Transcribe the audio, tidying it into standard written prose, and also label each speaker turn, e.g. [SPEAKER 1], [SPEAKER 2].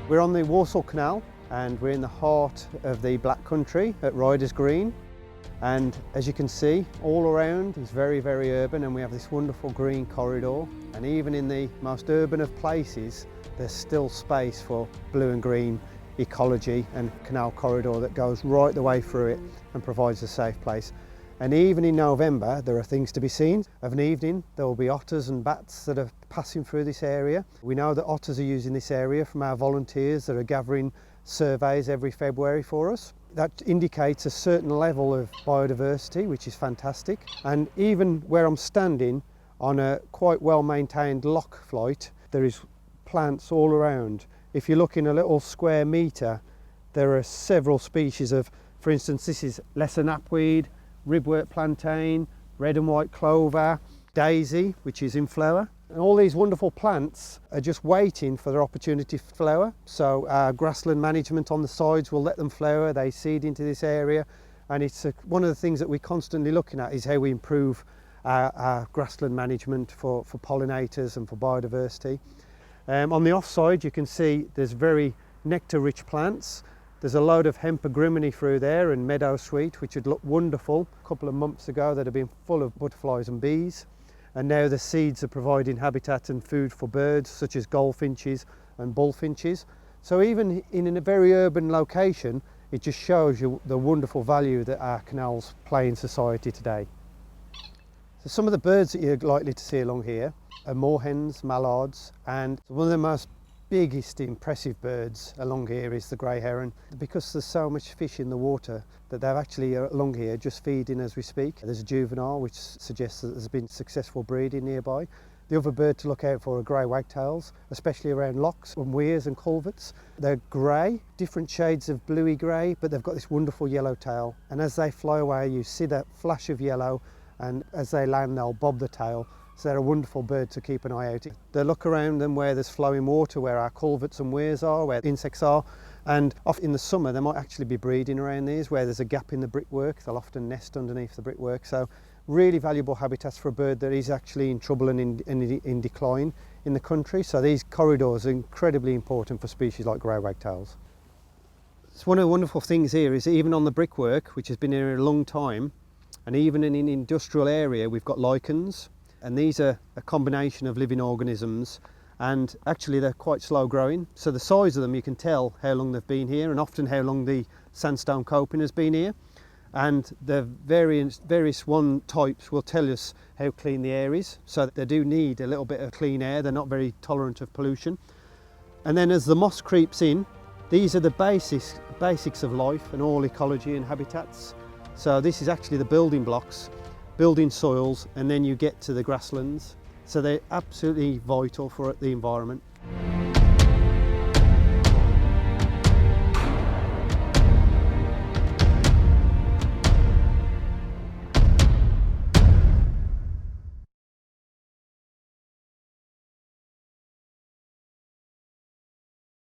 [SPEAKER 1] We're on the Walsall Canal and we're in the heart of the Black Country at Ryders Green. And as you can see, all around is very, very urban, and we have this wonderful green corridor. And even in the most urban of places, there's still space for blue and green ecology and canal corridor that goes right the way through it and provides a safe place. And even in November, there are things to be seen. Of an evening, there will be otters and bats that are passing through this area. We know that otters are using this area from our volunteers that are gathering surveys every February for us. That indicates a certain level of biodiversity, which is fantastic. And even where I'm standing on a quite well maintained lock flight, there is plants all around. If you look in a little square metre, there are several species of, for instance, this is lesser knapweed, ribwort plantain, red and white clover, daisy, which is in flower. And all these wonderful plants are just waiting for their opportunity to flower. So our grassland management on the sides will let them flower, they seed into this area. And it's one of the things that we're constantly looking at is how we improve our grassland management for pollinators and for biodiversity. On the offside you can see there's very nectar-rich plants. There's a load of hemp agrimony through there and meadow sweet, which would look wonderful a couple of months ago that have been full of butterflies and bees. And now the seeds are providing habitat and food for birds such as goldfinches and bullfinches. So even in a very urban location, it just shows you the wonderful value that our canals play in society today. So some of the birds that you're likely to see along here are moorhens, mallards, and one of the most biggest impressive birds along here is the grey heron. Because there's so much fish in the water that they're actually along here just feeding as we speak. There's a juvenile which suggests that there's been successful breeding nearby. The other bird to look out for are grey wagtails, especially around locks and weirs and culverts. They're grey, different shades of bluey grey, but they've got this wonderful yellow tail. And as they fly away, you see that flash of yellow, and as they land, they'll bob the tail. So they're a wonderful bird to keep an eye out. They look around them where there's flowing water, where our culverts and weirs are, where insects are. And off in the summer, they might actually be breeding around these, where there's a gap in the brickwork. They'll often nest underneath the brickwork. So really valuable habitats for a bird that is actually in trouble and in decline in the country. So these corridors are incredibly important for species like grey wagtails. So one of the wonderful things here is even on the brickwork, which has been here a long time, and even in an industrial area, we've got lichens. And these are a combination of living organisms, and actually they're quite slow growing. So the size of them, you can tell how long they've been here and often how long the sandstone coping has been here. And the various one types will tell us how clean the air is. So they do need a little bit of clean air. They're not very tolerant of pollution. And then as the moss creeps in, these are the basics of life and all ecology and habitats. So this is actually the building blocks, building soils, and then you get to the grasslands. So they're absolutely vital for the environment.